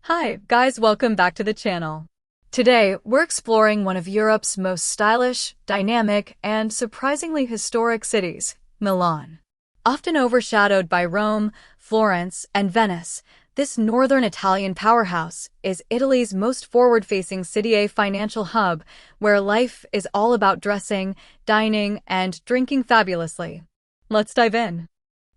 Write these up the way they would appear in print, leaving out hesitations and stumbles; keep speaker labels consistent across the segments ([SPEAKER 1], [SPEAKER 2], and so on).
[SPEAKER 1] Hi, guys, welcome back to the channel. Today, we're exploring one of Europe's most stylish, dynamic, and surprisingly historic cities, Milan. Often overshadowed by Rome, Florence, and Venice, this northern Italian powerhouse is Italy's most forward-facing city, financial hub, where life is all about dressing, dining, and drinking fabulously. Let's dive in.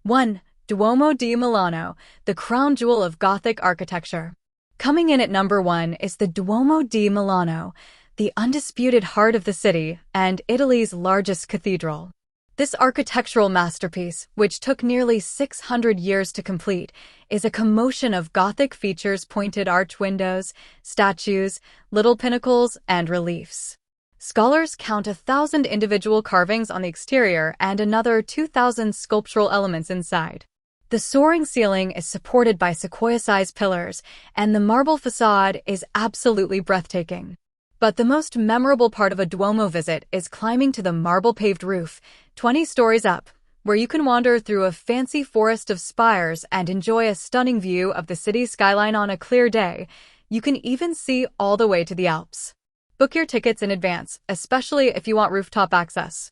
[SPEAKER 1] 1. Duomo di Milano, the crown jewel of Gothic architecture. Coming in at number 1 is the Duomo di Milano, the undisputed heart of the city and Italy's largest cathedral. This architectural masterpiece, which took nearly 600 years to complete, is a commotion of Gothic features: pointed arch windows, statues, little pinnacles, and reliefs. Scholars count 1,000 individual carvings on the exterior and another 2,000 sculptural elements inside. The soaring ceiling is supported by sequoia-sized pillars, and the marble facade is absolutely breathtaking. But the most memorable part of a Duomo visit is climbing to the marble-paved roof, 20 stories up, where you can wander through a fancy forest of spires and enjoy a stunning view of the city's skyline on a clear day. You can even see all the way to the Alps. Book your tickets in advance, especially if you want rooftop access.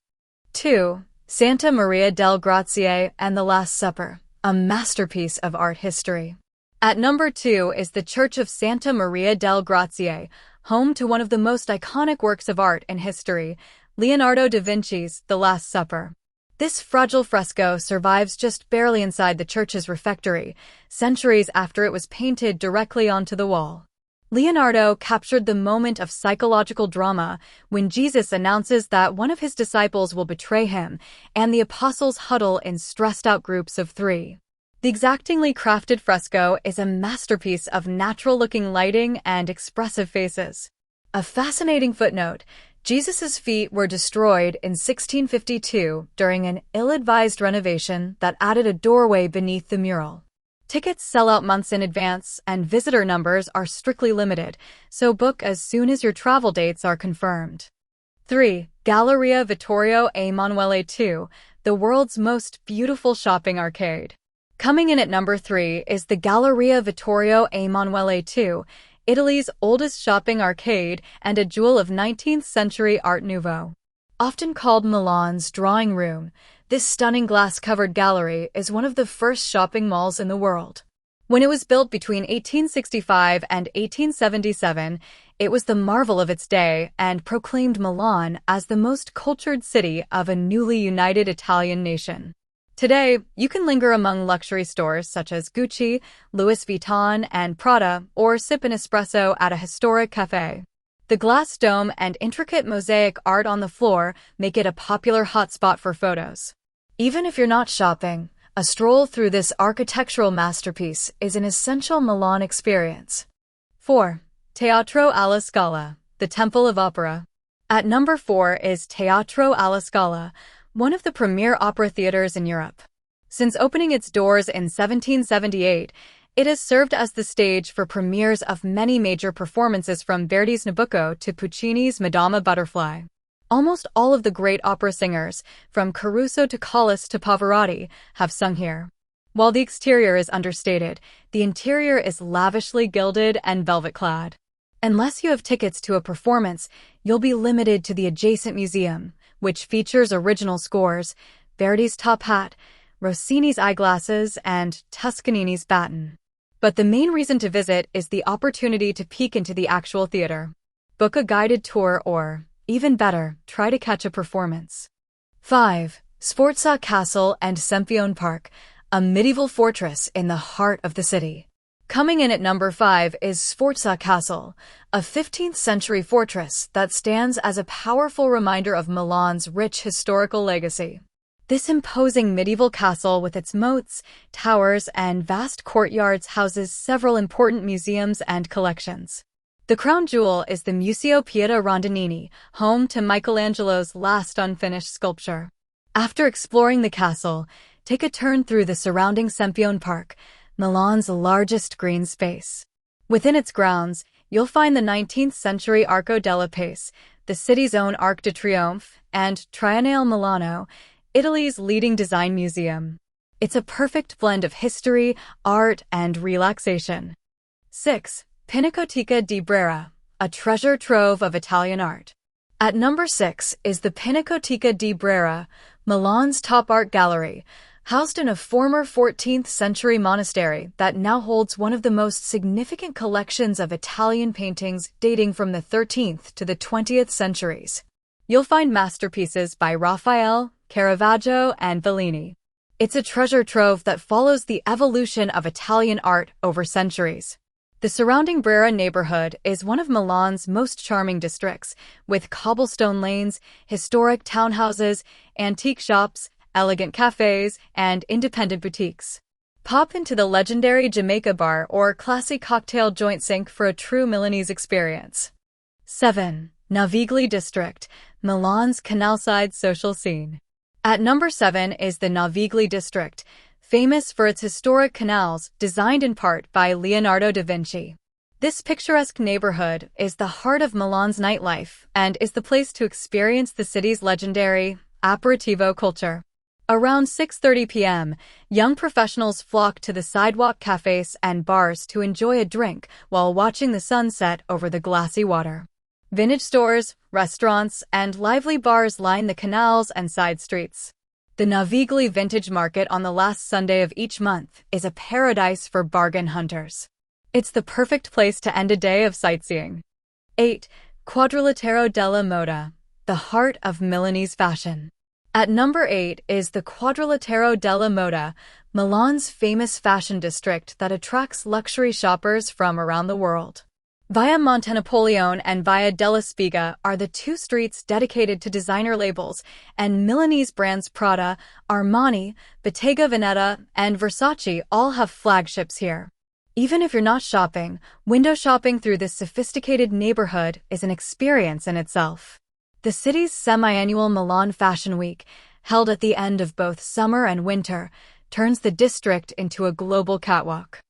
[SPEAKER 1] 2. Santa Maria del Grazie and the Last Supper, a masterpiece of art history. At number 2 is the Church of Santa Maria del Grazie, home to one of the most iconic works of art in history, Leonardo da Vinci's The Last Supper. This fragile fresco survives just barely inside the church's refectory, centuries after it was painted directly onto the wall. Leonardo captured the moment of psychological drama when Jesus announces that one of his disciples will betray him, and the apostles huddle in stressed-out groups of 3. The exactingly crafted fresco is a masterpiece of natural-looking lighting and expressive faces. A fascinating footnote: Jesus' feet were destroyed in 1652 during an ill-advised renovation that added a doorway beneath the mural. Tickets sell out months in advance, and visitor numbers are strictly limited, so book as soon as your travel dates are confirmed. 3. Galleria Vittorio Emanuele II, the world's most beautiful shopping arcade. Coming in at number 3 is the Galleria Vittorio Emanuele II, Italy's oldest shopping arcade and a jewel of 19th-century Art Nouveau. Often called Milan's drawing room, this stunning glass-covered gallery is one of the first shopping malls in the world. When it was built between 1865 and 1877, it was the marvel of its day and proclaimed Milan as the most cultured city of a newly united Italian nation. Today, you can linger among luxury stores such as Gucci, Louis Vuitton, and Prada, or sip an espresso at a historic cafe. The glass dome and intricate mosaic art on the floor make it a popular hotspot for photos. Even if you're not shopping, a stroll through this architectural masterpiece is an essential Milan experience. 4. Teatro alla Scala, the Temple of Opera. At number 4 is Teatro alla Scala, one of the premier opera theaters in Europe. Since opening its doors in 1778, it has served as the stage for premieres of many major performances, from Verdi's Nabucco to Puccini's Madama Butterfly. Almost all of the great opera singers, from Caruso to Callas to Pavarotti, have sung here. While the exterior is understated, the interior is lavishly gilded and velvet-clad. Unless you have tickets to a performance, you'll be limited to the adjacent museum, which features original scores, Verdi's Top Hat, Rossini's Eyeglasses, and Toscanini's Baton. But the main reason to visit is the opportunity to peek into the actual theater. Book a guided tour or, even better, try to catch a performance. 5. Sforza Castle and Sempione Park, a medieval fortress in the heart of the city. Coming in at number 5 is Sforza Castle, a 15th-century fortress that stands as a powerful reminder of Milan's rich historical legacy. This imposing medieval castle with its moats, towers, and vast courtyards houses several important museums and collections. The crown jewel is the Museo Pieta Rondinini, home to Michelangelo's last unfinished sculpture. After exploring the castle, take a turn through the surrounding Sempione Park, Milan's largest green space. Within its grounds, you'll find the 19th-century Arco della Pace, the city's own Arc de Triomphe, and Triennale Milano, Italy's leading design museum. It's a perfect blend of history, art, and relaxation. 6. Pinacoteca di Brera, a treasure trove of Italian art. At number 6 is the Pinacoteca di Brera, Milan's top art gallery, housed in a former 14th century monastery that now holds one of the most significant collections of Italian paintings dating from the 13th to the 20th centuries. You'll find masterpieces by Raphael, Caravaggio, and Bellini. It's a treasure trove that follows the evolution of Italian art over centuries. The surrounding Brera neighborhood is one of Milan's most charming districts, with cobblestone lanes, historic townhouses, antique shops, elegant cafes, and independent boutiques. Pop into the legendary Jamaica bar or classy cocktail joint sink for a true Milanese experience. 7. Navigli district, Milan's Canal-Side social scene. At number 7 is the Navigli district, famous for its historic canals designed in part by Leonardo da Vinci. This picturesque neighborhood is the heart of Milan's nightlife and is the place to experience the city's legendary aperitivo culture. Around 6:30 p.m., young professionals flock to the sidewalk cafes and bars to enjoy a drink while watching the sunset over the glassy water. Vintage stores, restaurants, and lively bars line the canals and side streets. The Navigli Vintage Market on the last Sunday of each month is a paradise for bargain hunters. It's the perfect place to end a day of sightseeing. 8. Quadrilatero della Moda, the heart of Milanese fashion. At number 8 is the Quadrilatero della Moda, Milan's famous fashion district that attracts luxury shoppers from around the world. Via Monte Napoleone and Via della Spiga are the two streets dedicated to designer labels, and Milanese brands Prada, Armani, Bottega Veneta, and Versace all have flagships here. Even if you're not shopping, window shopping through this sophisticated neighborhood is an experience in itself. The city's semi-annual Milan Fashion Week, held at the end of both summer and winter, turns the district into a global catwalk.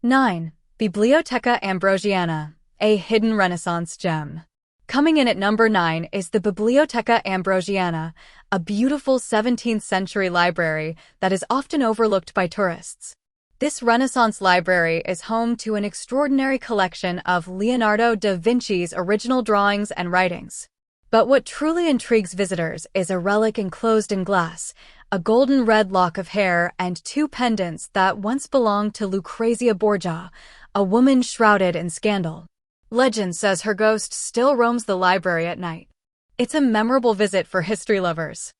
[SPEAKER 1] 9. Bibliotheca Ambrosiana, a hidden Renaissance gem. Coming in at number 9 is the Bibliotheca Ambrosiana, a beautiful 17th century library that is often overlooked by tourists. This Renaissance library is home to an extraordinary collection of Leonardo da Vinci's original drawings and writings. But what truly intrigues visitors is a relic enclosed in glass, a golden red lock of hair and two pendants that once belonged to Lucrezia Borgia, a woman shrouded in scandal. Legend says her ghost still roams the library at night. It's a memorable visit for history lovers.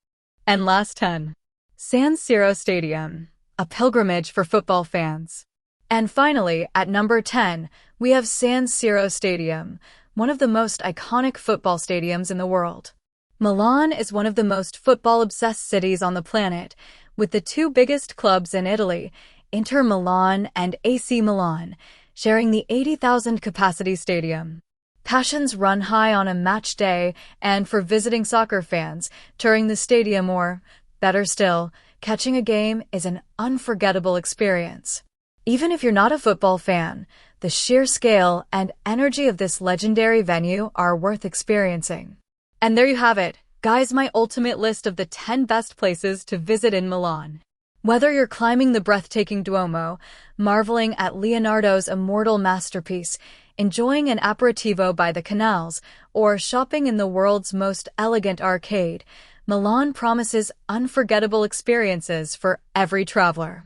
[SPEAKER 1] And last 10. San Siro Stadium, a pilgrimage for football fans. And finally, at number 10, we have San Siro Stadium, one of the most iconic football stadiums in the world. Milan is one of the most football-obsessed cities on the planet, with the two biggest clubs in Italy, Inter Milan and AC Milan, sharing the 80,000 capacity stadium. Passions run high on a match day, and for visiting soccer fans, touring the stadium or, better still, catching a game is an unforgettable experience. Even if you're not a football fan, the sheer scale and energy of this legendary venue are worth experiencing. And there you have it, guys, my ultimate list of the 10 best places to visit in Milan. Whether you're climbing the breathtaking Duomo, marveling at Leonardo's immortal masterpiece, enjoying an aperitivo by the canals, or shopping in the world's most elegant arcade, Milan promises unforgettable experiences for every traveler.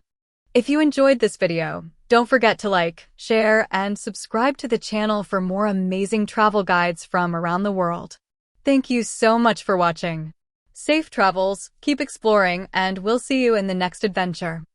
[SPEAKER 1] If you enjoyed this video, don't forget to like, share, and subscribe to the channel for more amazing travel guides from around the world. Thank you so much for watching. Safe travels, keep exploring, and we'll see you in the next adventure.